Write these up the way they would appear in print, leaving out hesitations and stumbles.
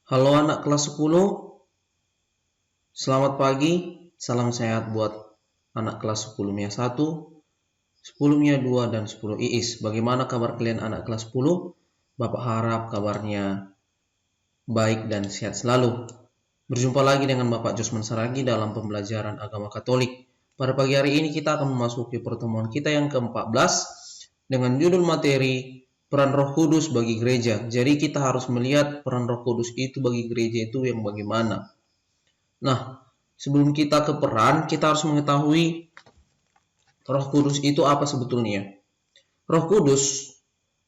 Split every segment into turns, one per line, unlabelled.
Halo anak kelas 10, selamat pagi, salam sehat buat anak kelas 10 MIA 1, 10 MIA 2, dan 10 IIS. Bagaimana kabar kalian anak kelas 10? Bapak harap kabarnya baik dan sehat selalu. Berjumpa lagi dengan Bapak Josman Saragi dalam pembelajaran agama Katolik. Pada pagi hari ini kita akan memasuki pertemuan kita yang ke-14 dengan judul materi peran Roh Kudus bagi gereja. Jadi kita harus melihat peran Roh Kudus itu bagi gereja itu yang bagaimana. Nah, sebelum kita ke peran, kita harus mengetahui Roh Kudus itu apa sebetulnya. Roh Kudus,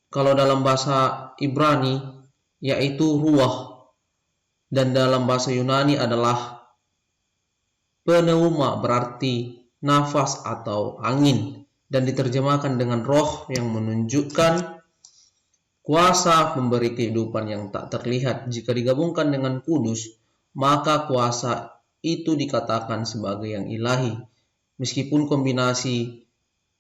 kalau dalam bahasa Ibrani, yaitu ruah, dan dalam bahasa Yunani adalah pneuma, berarti nafas atau angin, dan diterjemahkan dengan roh yang menunjukkan kuasa memberi kehidupan yang tak terlihat. Jika digabungkan dengan kudus, maka kuasa itu dikatakan sebagai yang ilahi. Meskipun kombinasi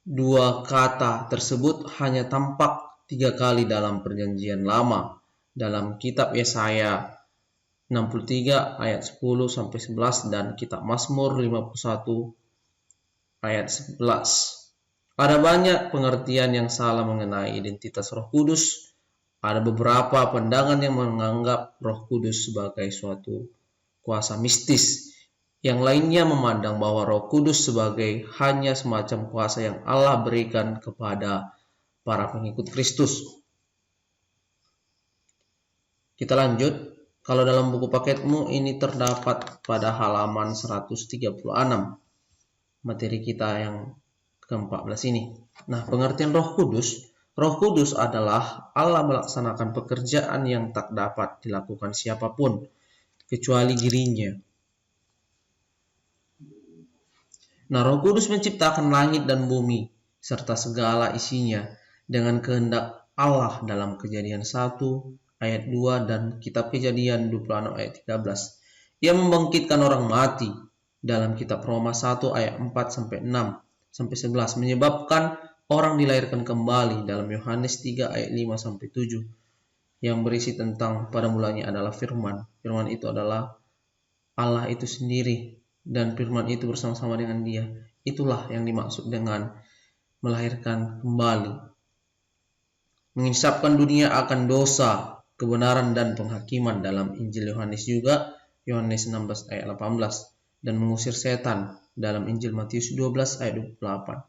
dua kata tersebut hanya tampak 3 kali dalam Perjanjian Lama. Dalam kitab Yesaya 63 ayat 10-11 dan kitab Mazmur 51 ayat 11. Ada banyak pengertian yang salah mengenai identitas Roh Kudus. Ada beberapa pandangan yang menganggap Roh Kudus sebagai suatu kuasa mistis. Yang lainnya memandang bahwa Roh Kudus sebagai hanya semacam kuasa yang Allah berikan kepada para pengikut Kristus. Kita lanjut. Kalau dalam buku paketmu ini terdapat pada halaman 136. Materi kita yang ke-14 ini. Nah, pengertian Roh Kudus. Roh Kudus adalah Allah melaksanakan pekerjaan yang tak dapat dilakukan siapapun kecuali dirinya. Nah, Roh Kudus menciptakan langit dan bumi serta segala isinya dengan kehendak Allah dalam Kejadian 1 ayat 2 dan kitab Kejadian 26 ayat 13. Ia membangkitkan orang mati dalam kitab Roma 1 ayat 4-6-11, menyebabkan orang dilahirkan kembali dalam Yohanes 3 ayat 5-7 yang berisi tentang pada mulanya adalah firman. Firman itu adalah Allah itu sendiri dan firman itu bersama-sama dengan Dia. Itulah yang dimaksud dengan melahirkan kembali. Mengisapkan dunia akan dosa, kebenaran dan penghakiman dalam Injil Yohanes juga, Yohanes 16 ayat 18, dan mengusir setan dalam Injil Matius 12 ayat 28.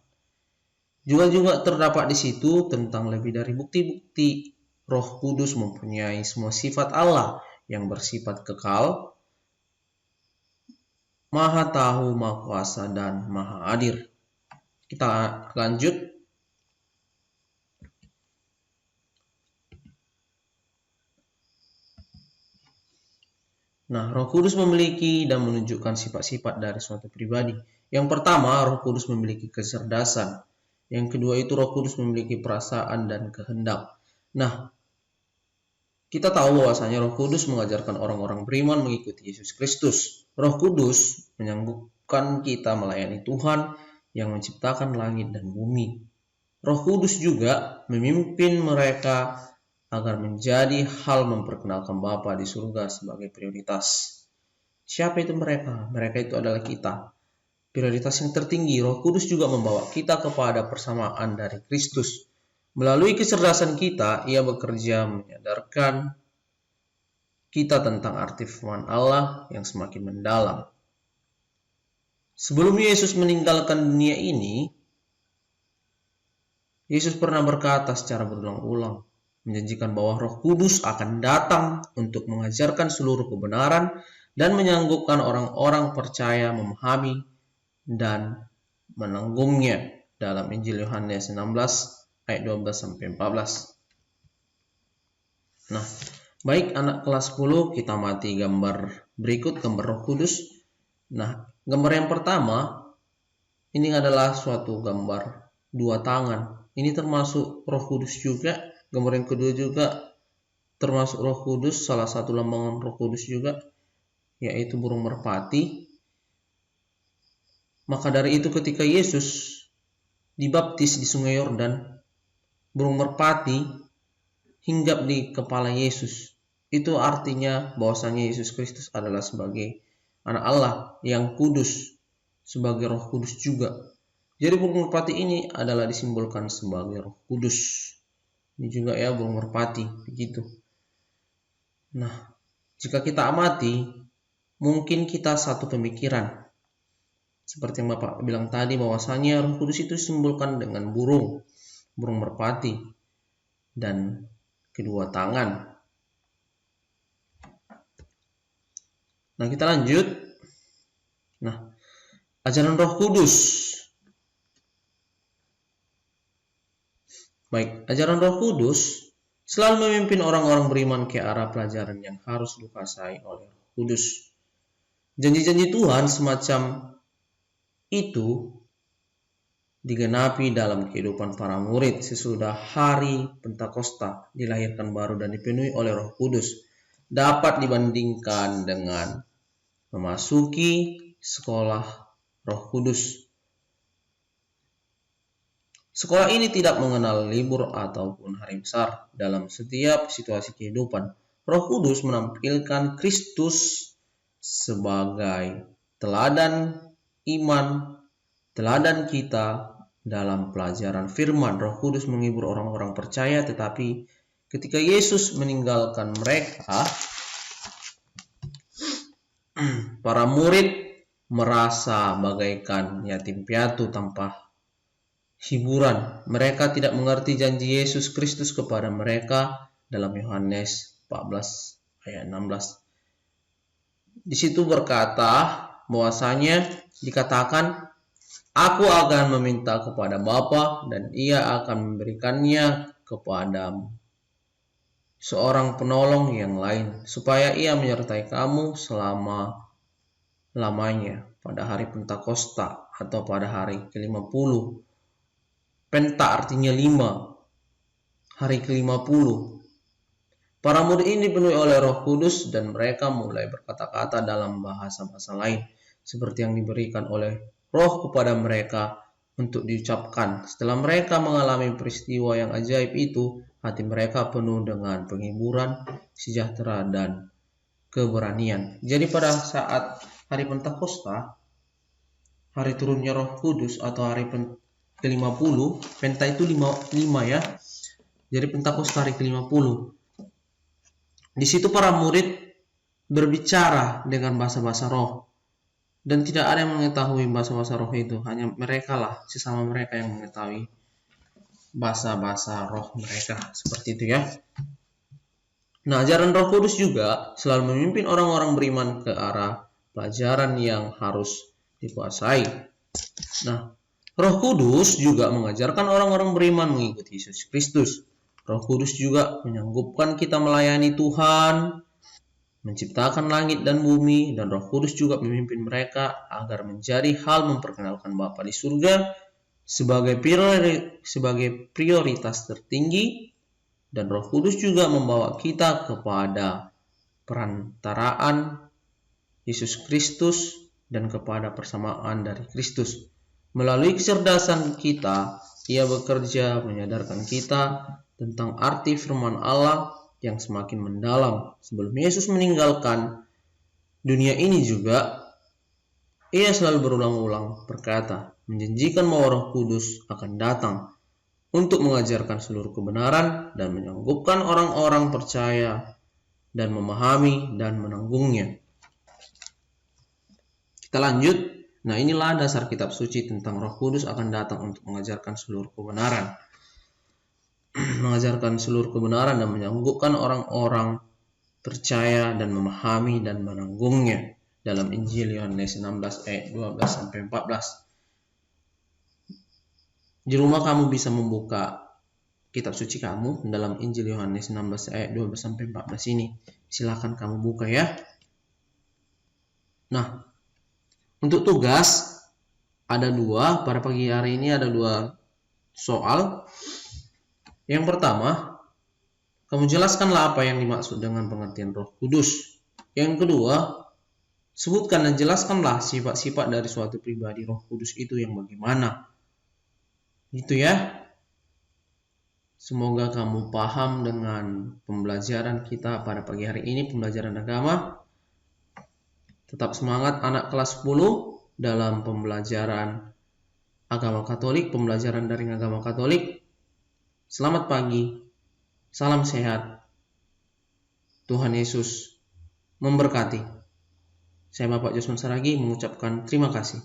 Juga terdapat di situ tentang lebih dari bukti-bukti Roh Kudus mempunyai semua sifat Allah yang bersifat kekal, Maha Tahu, Maha Kuasa, dan Maha Hadir. Kita lanjut. Nah, Roh Kudus memiliki dan menunjukkan sifat-sifat dari suatu pribadi. Yang pertama, Roh Kudus memiliki kecerdasan. Yang kedua itu Roh Kudus memiliki perasaan dan kehendak. Nah, kita tahu bahwasanya Roh Kudus mengajarkan orang-orang beriman mengikuti Yesus Kristus. Roh Kudus menyanggupkan kita melayani Tuhan yang menciptakan langit dan bumi. Roh Kudus juga memimpin mereka agar menjadi hal memperkenalkan Bapa di surga sebagai prioritas. Siapa itu mereka? Mereka itu adalah kita. Prioritas yang tertinggi, Roh Kudus juga membawa kita kepada persamaan dari Kristus. Melalui kecerdasan kita, Ia bekerja menyadarkan kita tentang arti firman Allah yang semakin mendalam. Sebelum Yesus meninggalkan dunia ini, Yesus pernah berkata secara berulang-ulang, menjanjikan bahwa Roh Kudus akan datang untuk mengajarkan seluruh kebenaran dan menyanggupkan orang-orang percaya memahami dan menanggungnya dalam Injil Yohanes 16 ayat 12-14. Nah, baik anak kelas 10, kita amati gambar berikut, gambar Roh Kudus. Nah, gambar yang pertama ini adalah suatu gambar 2 tangan. Ini termasuk Roh Kudus juga. Gambar yang kedua juga termasuk Roh Kudus, salah satu lambang Roh Kudus juga, yaitu burung merpati. Maka dari itu ketika Yesus dibaptis di Sungai Yordan, burung merpati hinggap di kepala Yesus. Itu artinya bahwasanya Yesus Kristus adalah sebagai anak Allah yang kudus, sebagai Roh Kudus juga. Jadi burung merpati ini adalah disimbolkan sebagai Roh Kudus. Ini juga ya burung merpati, begitu. Nah, jika kita amati, mungkin kita satu pemikiran. Seperti yang Bapak bilang tadi, bahwasanya Roh Kudus itu disimbolkan dengan burung merpati, dan kedua tangan. Nah, kita lanjut. Nah, ajaran Roh Kudus. Baik, ajaran Roh Kudus selalu memimpin orang-orang beriman ke arah pelajaran yang harus dikuasai oleh Roh Kudus. Janji-janji Tuhan semacam itu digenapi dalam kehidupan para murid sesudah hari Pentakosta, dilahirkan baru dan dipenuhi oleh Roh Kudus. Dapat dibandingkan dengan memasuki sekolah Roh Kudus. Sekolah ini tidak mengenal libur ataupun hari besar. Dalam setiap situasi kehidupan, Roh Kudus menampilkan Kristus sebagai teladan iman, teladan kita dalam pelajaran firman. Roh Kudus menghibur orang-orang percaya, tetapi ketika Yesus meninggalkan mereka, para murid merasa bagaikan yatim piatu tanpa hiburan. Mereka tidak mengerti janji Yesus Kristus kepada mereka dalam Yohanes 14 ayat 16. Di situ berkata bahwasanya dikatakan, aku akan meminta kepada Bapa dan ia akan memberikannya kepadamu seorang penolong yang lain, supaya ia menyertai kamu selama-lamanya pada hari Pentakosta atau pada hari ke-50. Penta artinya 5. Hari ke-50. Para murid ini dipenuhi oleh Roh Kudus dan mereka mulai berkata-kata dalam bahasa-bahasa lain seperti yang diberikan oleh Roh kepada mereka untuk diucapkan. Setelah mereka mengalami peristiwa yang ajaib itu, hati mereka penuh dengan penghiburan, sejahtera, dan keberanian. Jadi pada saat hari Pentakosta, hari turunnya Roh Kudus atau hari ke-50, Penta itu 5 ya. Jadi Pentakosta hari ke-50. Di situ para murid berbicara dengan bahasa-bahasa roh. Dan tidak ada yang mengetahui bahasa-bahasa roh itu. Hanya mereka lah, sesama mereka yang mengetahui bahasa-bahasa roh mereka. Seperti itu ya. Nah, ajaran Roh Kudus juga selalu memimpin orang-orang beriman ke arah pelajaran yang harus dikuasai. Nah, Roh Kudus juga mengajarkan orang-orang beriman mengikuti Yesus Kristus. Roh Kudus juga menyanggupkan kita melayani Tuhan, menciptakan langit dan bumi, dan Roh Kudus juga memimpin mereka agar menjadi hal memperkenalkan Bapa di surga sebagai prioritas tertinggi, dan Roh Kudus juga membawa kita kepada perantaraan Yesus Kristus dan kepada persamaan dari Kristus. Melalui kecerdasan kita, Ia bekerja menyadarkan kita tentang arti firman Allah yang semakin mendalam. Sebelum Yesus meninggalkan dunia ini juga, Ia selalu berulang-ulang berkata, menjanjikan bahwa Roh Kudus akan datang untuk mengajarkan seluruh kebenaran dan menyanggupkan orang-orang percaya dan memahami dan menanggungnya. Kita lanjut. Nah, inilah dasar kitab suci tentang Roh Kudus akan datang untuk mengajarkan seluruh kebenaran. Mengajarkan seluruh kebenaran dan menyanggupkan orang-orang percaya dan memahami dan menanggungnya. Dalam Injil Yohanes 16 ayat 12-14. Di rumah kamu bisa membuka kitab suci kamu dalam Injil Yohanes 16 ayat 12-14 ini. Silakan kamu buka ya. Nah, untuk tugas ada 2. Pada pagi hari ini ada 2 soal. Yang pertama, kamu jelaskanlah apa yang dimaksud dengan pengertian Roh Kudus. Yang kedua, sebutkan dan jelaskanlah sifat-sifat dari suatu pribadi Roh Kudus itu yang bagaimana. Gitu ya. Semoga kamu paham dengan pembelajaran kita pada pagi hari ini, pembelajaran agama. Tetap semangat anak kelas 10 dalam pembelajaran agama Katolik, pembelajaran daring agama Katolik. Selamat pagi, salam sehat, Tuhan Yesus memberkati. Saya Bapak Josman Saragi mengucapkan terima kasih.